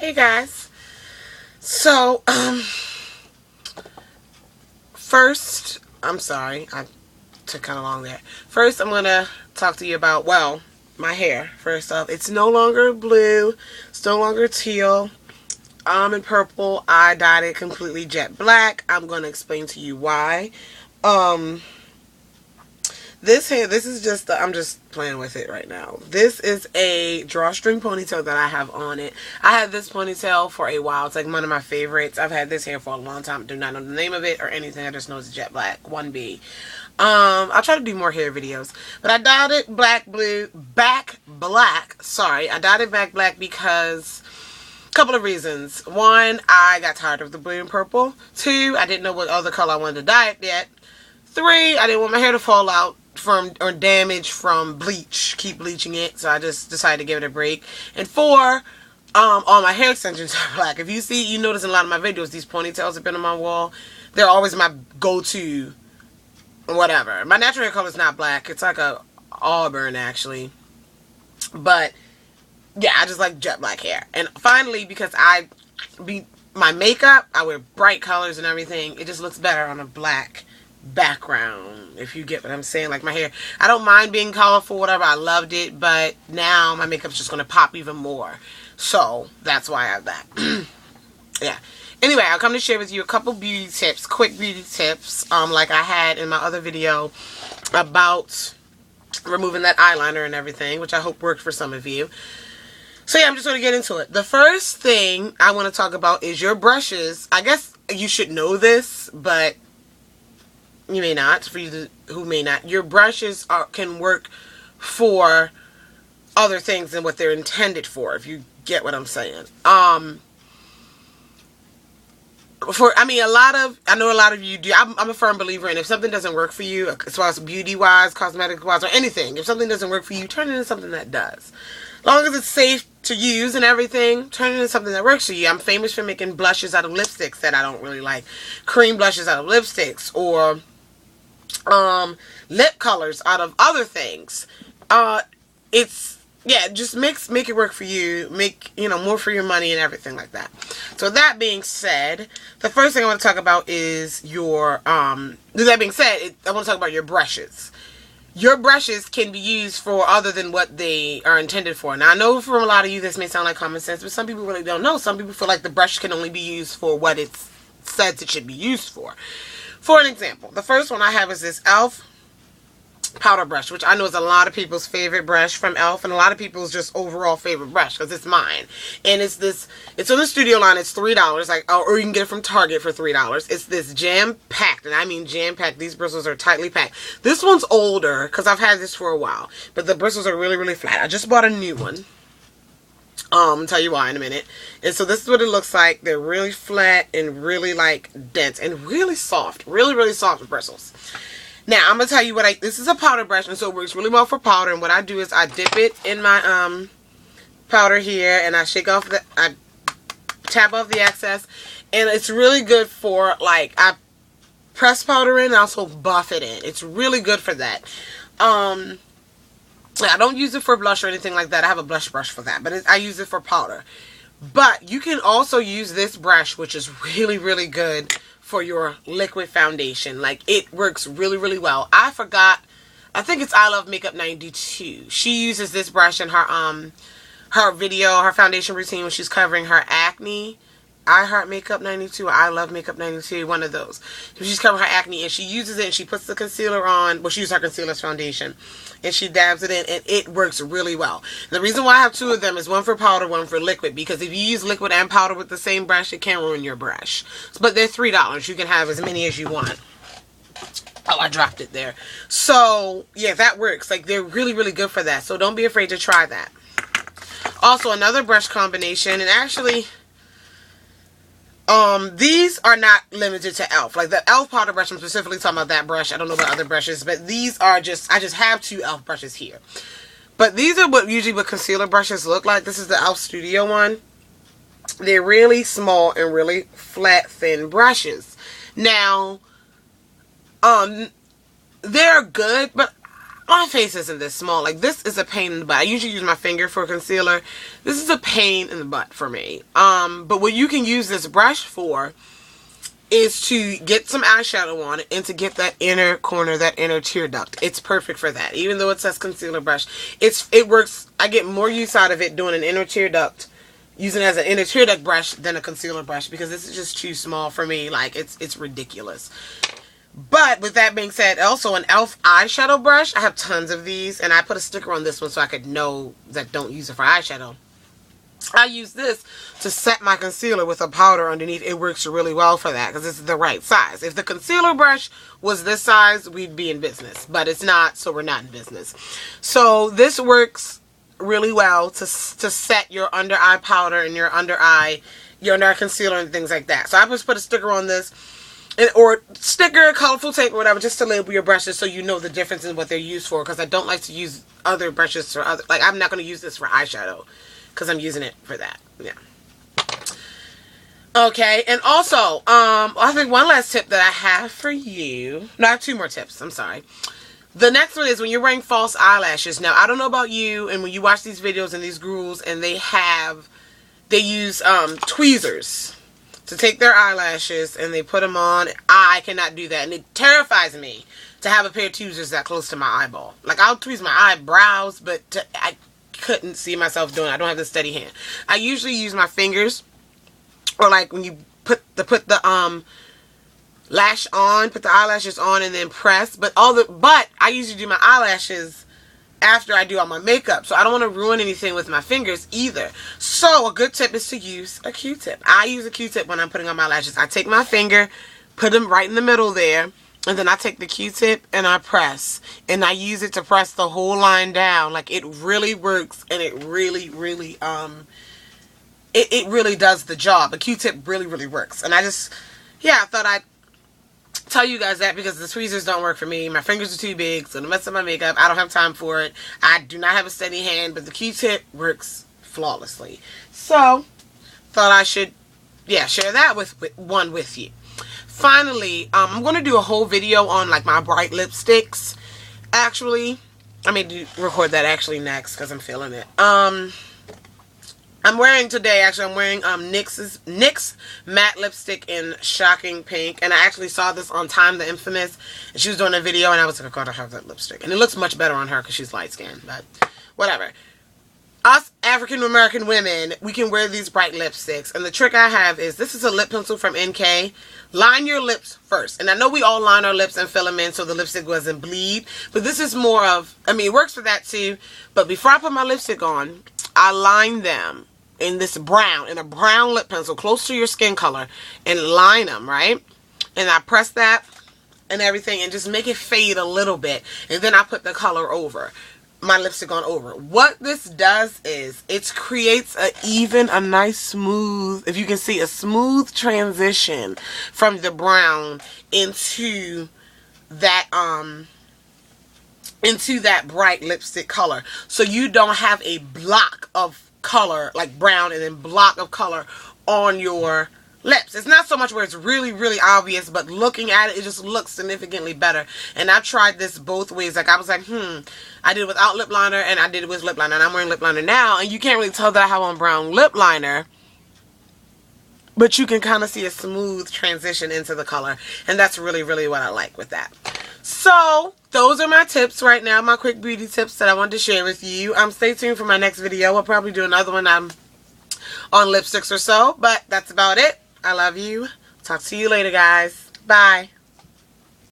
Hey guys. So, first, I'm sorry, I took kind of long there. First, I'm going to talk to you about, well, my hair. First off, it's no longer blue, it's no longer teal, and purple. I dyed it completely jet black. I'm going to explain to you why. This hair, this is just, I'm just playing with it right now. This is a drawstring ponytail that I have on it. I had this ponytail for a while. It's like one of my favorites. I've had this hair for a long time. Do not know the name of it or anything. I just know it's jet black, 1B. I'll try to do more hair videos. But I dyed it back black. Sorry, I dyed it back black because a couple of reasons. One, I got tired of the blue and purple. Two, I didn't know what other color I wanted to dye it yet. Three, I didn't want my hair to fall out from or damage from bleach. Keep bleaching it, so I just decided to give it a break. And four, all my hair extensions are black. If you notice in a lot of my videos, these ponytails have been on my wall. They're always my go-to, whatever. My natural hair color is not black. It's like a auburn, actually. But yeah, I just like jet black hair. And finally, because my makeup, I wear bright colors and everything, it just looks better on a black background, if you get what I'm saying. Like my hair, I don't mind being colorful, whatever. I loved it, but now my makeup's just going to pop even more. So that's why I have that. Yeah. Anyway, I'll come to share with you a couple beauty tips, quick beauty tips, like I had in my other video about removing that eyeliner and everything, which I hope worked for some of you. So yeah, I'm just going to get into it. The first thing I want to talk about is your brushes. I guess you should know this, but you may not. For you who may not, your brushes can work for other things than what they're intended for, if you get what I'm saying. I know a lot of you do. I'm a firm believer in if something doesn't work for you, as far as beauty-wise, cosmetic-wise, or anything, if something doesn't work for you, turn it into something that does. As long as it's safe to use and everything, turn it into something that works for you. I'm famous for making blushes out of lipsticks that I don't really like. Cream blushes out of lipsticks, or lip colors out of other things. Just make it work for you. Make, more for your money and everything like that. So that being said, the first thing I want to talk about is your, I want to talk about your brushes. Your brushes can be used for other than what they are intended for. Now, I know for a lot of you this may sound like common sense, but some people really don't know. Some people feel like the brush can only be used for what it says it should be used for. For an example, the first one I have is this e.l.f. powder brush, which I know is a lot of people's favorite brush from e.l.f. and a lot of people's just overall favorite brush, because it's mine. And it's on the Studio line. It's $3, or you can get it from Target for $3. It's this jam-packed, and I mean jam-packed. These bristles are tightly packed. This one's older, because I've had this for a while, but the bristles are really, really flat. I just bought a new one. I'll tell you why in a minute. And so this is what it looks like. They're really flat and really dense and really soft. Really, really soft bristles. Now, I'm going to tell you this is a powder brush, and so it works really well for powder. And what I do is I dip it in my powder here, and I I tap off the excess. And it's really good for, I press powder in and also buff it in. It's really good for that. I don't use it for blush or anything like that. I have a blush brush for that, but I use it for powder. But you can also use this brush, which is really, really good for your liquid foundation. It works really, really well. I think it's I Love Makeup 92. She uses this brush in her video, her foundation routine, when she's covering her acne. I Heart Makeup 92, I Love Makeup 92, one of those. She's covering her acne, and she uses it, and she puts the concealer on. Well, she uses her concealer's foundation, and she dabs it in, and it works really well. And the reason why I have two of them is one for powder, one for liquid, because if you use liquid and powder with the same brush, it can ruin your brush. But they're $3. You can have as many as you want. Oh, I dropped it there. So, yeah, that works. They're really, really good for that. So don't be afraid to try that. Also, another brush combination, and actually, these are not limited to e.l.f. The e.l.f. powder brush, I'm specifically talking about that brush. I don't know about other brushes, but these are I just have two e.l.f. brushes here. But these are usually what concealer brushes look like. This is the e.l.f. Studio one. They're really small and really flat, thin brushes. Now, they're good, but my face isn't this small. Like, this is a pain in the butt. I usually use my finger for concealer. This is a pain in the butt for me. But what you can use this brush for is to get some eyeshadow on it and to get that inner corner, that inner tear duct. It's perfect for that. Even though it says concealer brush, it works. I get more use out of it doing an inner tear duct, using it as an inner tear duct brush than a concealer brush, because this is just too small for me. Like, it's ridiculous. But with that being said, also an e.l.f. eyeshadow brush. I have tons of these, and I put a sticker on this one so I could know that don't use it for eyeshadow. I use this to set my concealer with a powder underneath. It works really well for that because it's the right size. If the concealer brush was this size, we'd be in business. But it's not, so we're not in business. So this works really well to set your under eye powder and your under eye concealer and things like that. So I just put a sticker on this. Or sticker, colorful tape, or whatever, just to label your brushes so you know the difference in what they're used for. Because I don't like to use other brushes for other, like, I'm not going to use this for eyeshadow because I'm using it for that. Yeah. Okay, and also, I think one last tip that I have for you. No, I have two more tips. I'm sorry. The next one is when you're wearing false eyelashes. Now, I don't know about you, and when you watch these videos and these gurus, and they use tweezers to take their eyelashes and they put them on. I cannot do that, and it terrifies me to have a pair of tweezers that close to my eyeball. Like, I'll tweeze my eyebrows, but I couldn't see myself doing it. I don't have the steady hand. I usually use my fingers, or like when you put the lash on, put the eyelashes on and then press. But I usually do my eyelashes after I do all my makeup, so I don't want to ruin anything with my fingers either. So a good tip is to use a Q-tip. I use a Q-tip when I'm putting on my lashes. I take my finger, put them right in the middle there, and then I take the Q-tip and I press. And I use it to press the whole line down. Like, it really works, and it really, really, it really does the job. A Q-tip really, really works. And I thought I'd tell you guys that because the tweezers don't work for me. My fingers are too big, so to mess up my makeup, I don't have time for it. I do not have a steady hand, but the Q-tip works flawlessly. So, thought I should, share that with you. Finally, I'm going to do a whole video on, like, my bright lipsticks. Actually, I may record that actually next because I'm feeling it. I'm wearing NYX matte lipstick in Shocking Pink. And I actually saw this on Time the Infamous. And she was doing a video and I was like, I gotta have that lipstick. And it looks much better on her because she's light skinned. But whatever. Us African American women, we can wear these bright lipsticks. And the trick I have is, this is a lip pencil from NK. Line your lips first. And I know we all line our lips and fill them in so the lipstick doesn't bleed. But this is more of, it works for that too. But before I put my lipstick on, I line them in a brown lip pencil close to your skin color and line them, right? And I press that and everything and just make it fade a little bit. And then I put the color over, my lipstick on over. What this does is it creates a nice smooth, if you can see, a smooth transition from the brown into that bright lipstick color. So you don't have a block of color, like brown, and then block of color on your lips. It's not so much where it's really, really obvious, but looking at it, it just looks significantly better. And I tried this both ways. Like, I was like, I did it without lip liner, and I did it with lip liner, and I'm wearing lip liner now, and you can't really tell that I have on brown lip liner, but you can kind of see a smooth transition into the color, and that's really, really what I like with that. So, those are my tips right now, my quick beauty tips that I wanted to share with you. Stay tuned for my next video. I'll probably do another one on lipsticks or so, but that's about it. I love you. Talk to you later, guys. Bye.